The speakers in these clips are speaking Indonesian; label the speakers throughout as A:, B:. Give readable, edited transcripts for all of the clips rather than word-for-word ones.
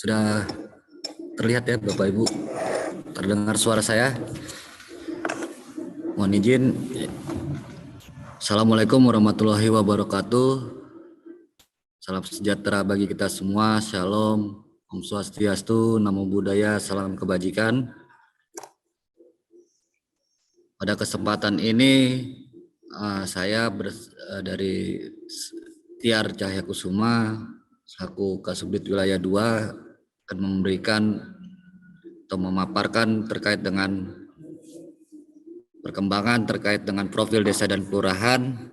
A: Sudah terlihat ya Bapak Ibu, terdengar suara saya? Mohon izin. Assalamualaikum warahmatullahi wabarakatuh. Salam sejahtera bagi kita semua. Shalom, Om Swastiastu, Namo Buddhaya, salam kebajikan. Pada kesempatan ini saya dari Tiar Cahya Kusuma selaku Kasubdit Wilayah 2 akan memberikan atau memaparkan terkait dengan perkembangan terkait dengan profil desa dan kelurahan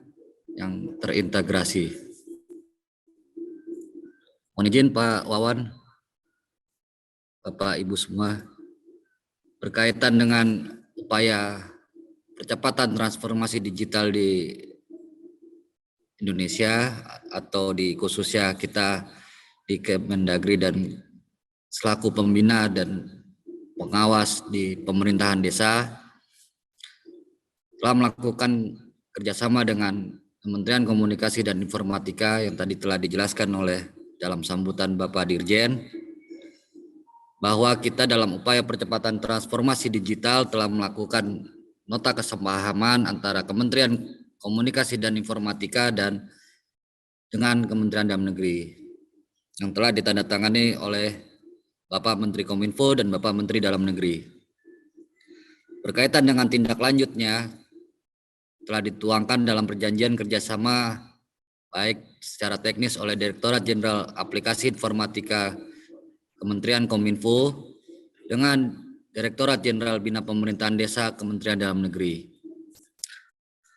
A: yang terintegrasi. Mohon izin Pak Wawan, Bapak Ibu semua, berkaitan dengan upaya percepatan transformasi digital di Indonesia atau di khususnya kita di Kemendagri dan selaku pembina dan pengawas di pemerintahan desa telah melakukan kerjasama dengan Kementerian Komunikasi dan Informatika yang tadi telah dijelaskan oleh dalam sambutan Bapak Dirjen, bahwa kita dalam upaya percepatan transformasi digital telah melakukan nota kesepahaman antara Kementerian Komunikasi dan Informatika dan dengan Kementerian Dalam Negeri yang telah ditandatangani oleh Bapak Menteri Kominfo dan Bapak Menteri Dalam Negeri. Berkaitan dengan tindak lanjutnya, telah dituangkan dalam perjanjian kerjasama baik secara teknis oleh Direktorat Jenderal Aplikasi Informatika Kementerian Kominfo dengan Direktorat Jenderal Bina Pemerintahan Desa Kementerian Dalam Negeri.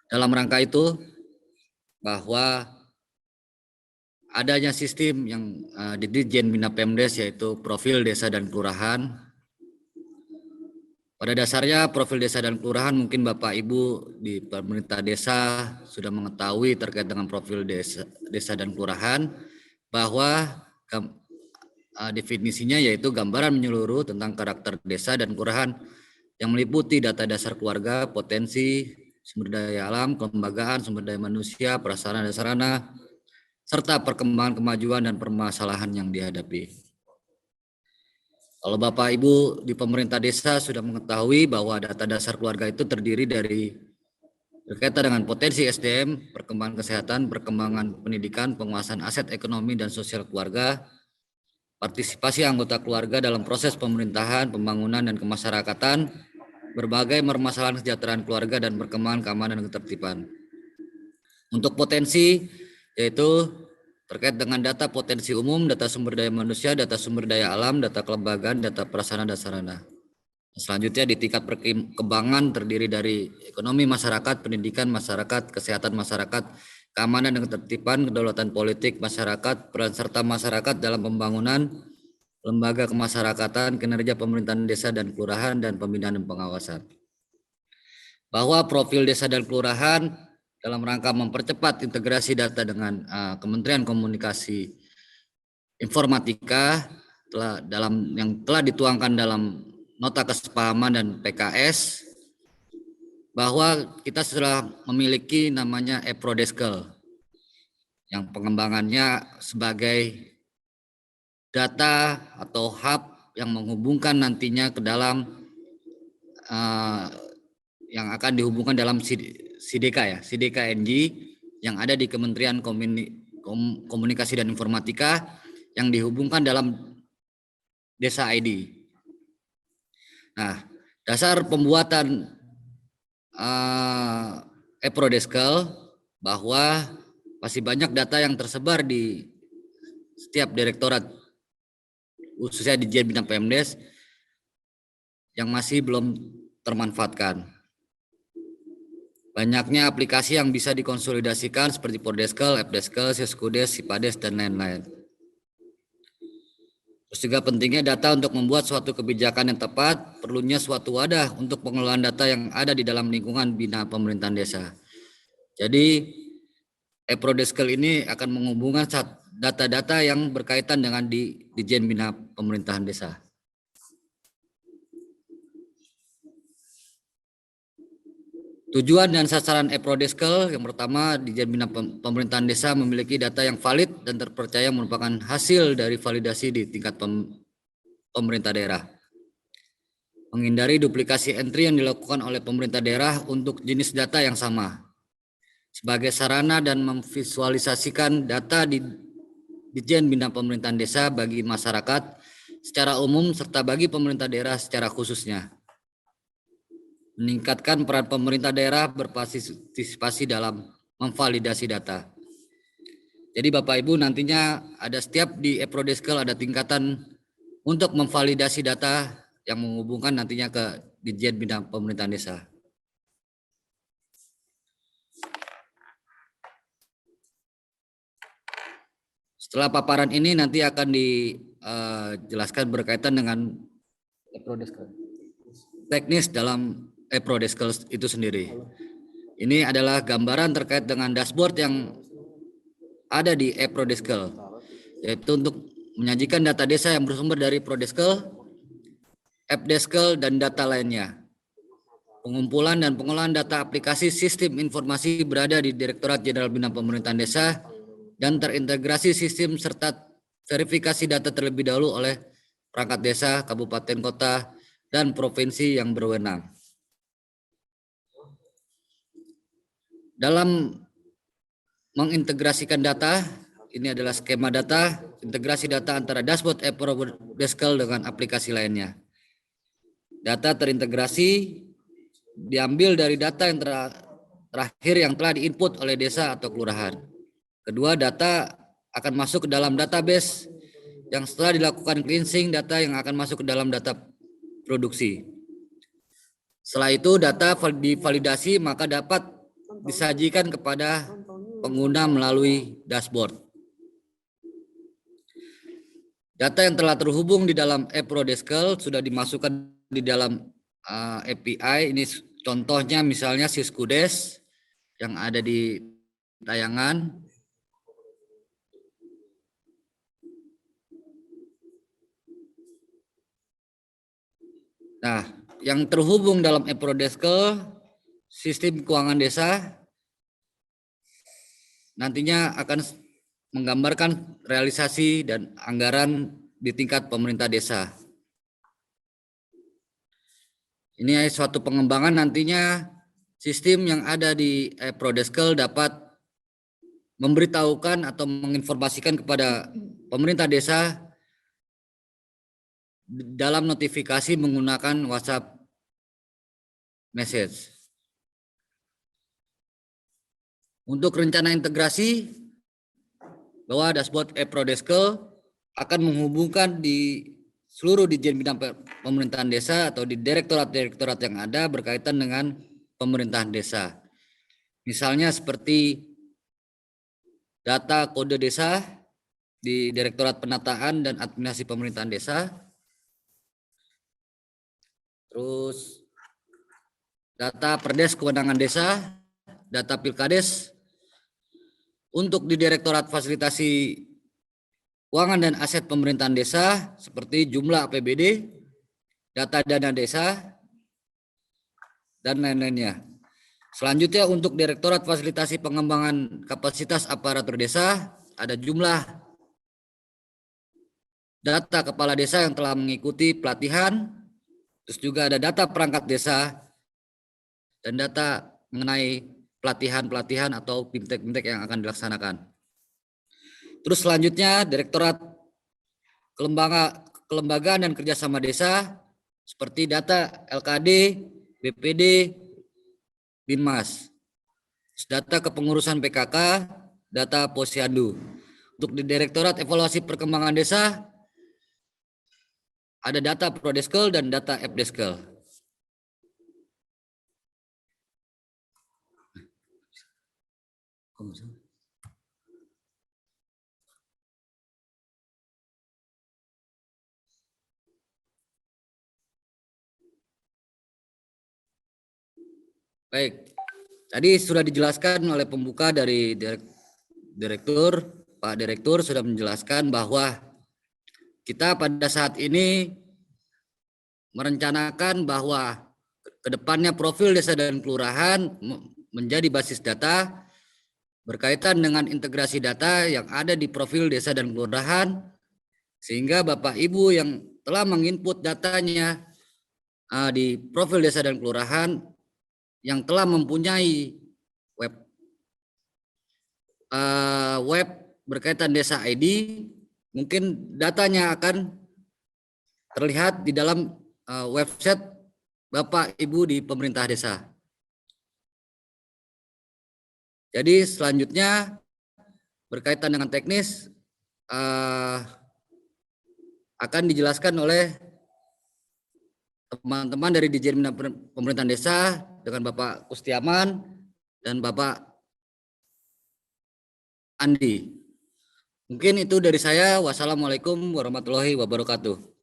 A: Dalam rangka itu, bahwa adanya sistem yang di Ditjen Bina Pemdes yaitu profil desa dan kelurahan. Pada dasarnya profil desa dan kelurahan mungkin Bapak Ibu di pemerintah desa sudah mengetahui terkait dengan profil desa dan kelurahan, bahwa definisinya yaitu gambaran menyeluruh tentang karakter desa dan kelurahan yang meliputi data dasar keluarga, potensi, sumber daya alam, kelembagaan, sumber daya manusia, prasarana dan sarana, serta perkembangan kemajuan dan permasalahan yang dihadapi. Kalau Bapak Ibu di pemerintah desa sudah mengetahui bahwa data dasar keluarga itu terdiri dari berkaitan dengan potensi SDM, perkembangan kesehatan, perkembangan pendidikan, penguasaan aset ekonomi dan sosial keluarga, partisipasi anggota keluarga dalam proses pemerintahan, pembangunan dan kemasyarakatan, berbagai permasalahan kesejahteraan keluarga dan perkembangan keamanan dan ketertiban. Untuk potensi yaitu terkait dengan data potensi umum, data sumber daya manusia, data sumber daya alam, data kelembagaan, data prasarana dan sarana. Selanjutnya di tingkat perkembangan terdiri dari ekonomi masyarakat, pendidikan masyarakat, kesehatan masyarakat, keamanan dan ketertiban, kedaulatan politik masyarakat, peran serta masyarakat dalam pembangunan, lembaga kemasyarakatan, kinerja pemerintahan desa dan kelurahan, dan pembinaan dan pengawasan. Bahwa profil desa dan kelurahan dalam rangka mempercepat integrasi data dengan Kementerian Komunikasi Informatika yang telah dituangkan dalam nota kesepahaman dan PKS, bahwa kita sudah memiliki namanya e-Prodeskel yang pengembangannya sebagai data atau hub yang menghubungkan nantinya ke dalam yang akan dihubungkan dalam SIDK-NG yang ada di Kementerian Komunikasi dan Informatika yang dihubungkan dalam Desa ID. Nah, dasar pembuatan e-Prodeskel bahwa masih banyak data yang tersebar di setiap direktorat, khususnya di Ditjen Bina Pemdes, yang masih belum termanfaatkan. Banyaknya aplikasi yang bisa dikonsolidasikan seperti Prodeskel, Appdeskel, Seskudes, Sipades, dan lain-lain. Terus juga pentingnya data untuk membuat suatu kebijakan yang tepat, perlunya suatu wadah untuk pengelolaan data yang ada di dalam lingkungan bina pemerintahan desa. Jadi e-Prodeskel ini akan menghubungkan data-data yang berkaitan dengan di Ditjen Bina Pemerintahan Desa. Tujuan dan sasaran e-Prodeskel yang pertama, Ditjen Bina Pemerintahan Desa memiliki data yang valid dan terpercaya merupakan hasil dari validasi di tingkat pemerintah daerah. Menghindari duplikasi entry yang dilakukan oleh pemerintah daerah untuk jenis data yang sama. Sebagai sarana dan memvisualisasikan data di Ditjen Bina Pemerintahan Desa bagi masyarakat secara umum serta bagi pemerintah daerah secara khususnya. Meningkatkan peran pemerintah daerah berpartisipasi dalam memvalidasi data. Jadi Bapak Ibu nantinya ada setiap di Eprodeskel ada tingkatan untuk memvalidasi data yang menghubungkan nantinya ke Ditjen Bina Pemerintahan Desa. Setelah paparan ini nanti akan dijelaskan berkaitan dengan Eprodeskel. Teknis dalam Eprodeskel itu sendiri. Ini adalah gambaran terkait dengan dashboard yang ada di Eprodeskel, yaitu untuk menyajikan data desa yang bersumber dari Prodeskel, Appdeskel, dan data lainnya. Pengumpulan dan pengolahan data aplikasi sistem informasi berada di Direktorat Jenderal Bina Pemerintahan Desa dan terintegrasi sistem serta verifikasi data terlebih dahulu oleh perangkat desa, kabupaten, kota, dan provinsi yang berwenang. Dalam mengintegrasikan data, ini adalah skema data, integrasi data antara dashboard Eprodeskel dengan aplikasi lainnya. Data terintegrasi diambil dari data yang terakhir yang telah diinput oleh desa atau kelurahan. Kedua, data akan masuk ke dalam database yang setelah dilakukan cleansing data yang akan masuk ke dalam data produksi. Setelah itu data divalidasi maka dapat disajikan kepada pengguna melalui dashboard. Data yang telah terhubung di dalam Eprodeskel sudah dimasukkan di dalam API. Ini contohnya misalnya Siskudes yang ada di tayangan. Nah, yang terhubung dalam Eprodeskel sistem keuangan desa nantinya akan menggambarkan realisasi dan anggaran di tingkat pemerintah desa. Ini suatu pengembangan nantinya sistem yang ada di Eprodeskel dapat memberitahukan atau menginformasikan kepada pemerintah desa dalam notifikasi menggunakan WhatsApp message. Untuk rencana integrasi bahwa dashboard Eprodeskel akan menghubungkan di seluruh Ditjen Bina Pemerintahan Desa atau di direktorat-direktorat yang ada berkaitan dengan pemerintahan desa. Misalnya seperti data kode desa di Direktorat Penataan dan Administrasi Pemerintahan Desa. Terus data Perdes Kewenangan Desa, data Pilkades. Untuk di Direktorat Fasilitasi Keuangan dan Aset Pemerintahan Desa seperti jumlah APBD, data dana desa, dan lain-lainnya. Selanjutnya untuk Direktorat Fasilitasi Pengembangan Kapasitas Aparatur Desa ada jumlah data kepala desa yang telah mengikuti pelatihan, terus juga ada data perangkat desa dan data mengenai pelatihan-pelatihan atau bimtek-bimtek yang akan dilaksanakan. Terus selanjutnya Direktorat Kelembagaan dan Kerjasama Desa seperti data LKD, BPD, Binmas. Terus data kepengurusan PKK, data Posyandu. Untuk di Direktorat Evaluasi Perkembangan Desa ada data Prodeskel dan data Appdeskel. Baik, tadi sudah dijelaskan oleh pembuka dari Direktur, Pak Direktur sudah menjelaskan bahwa kita pada saat ini merencanakan bahwa kedepannya profil desa dan kelurahan menjadi basis data berkaitan dengan integrasi data yang ada di profil desa dan kelurahan Sehingga Bapak Ibu yang telah menginput datanya di profil desa dan kelurahan yang telah mempunyai web berkaitan Desa ID, mungkin datanya akan terlihat di dalam website Bapak Ibu di pemerintah desa. Jadi selanjutnya berkaitan dengan teknis akan dijelaskan oleh teman-teman dari Dirjen Pemerintahan Desa dengan Bapak Kustiaman dan Bapak Andi. Mungkin itu dari saya. Wassalamualaikum warahmatullahi wabarakatuh.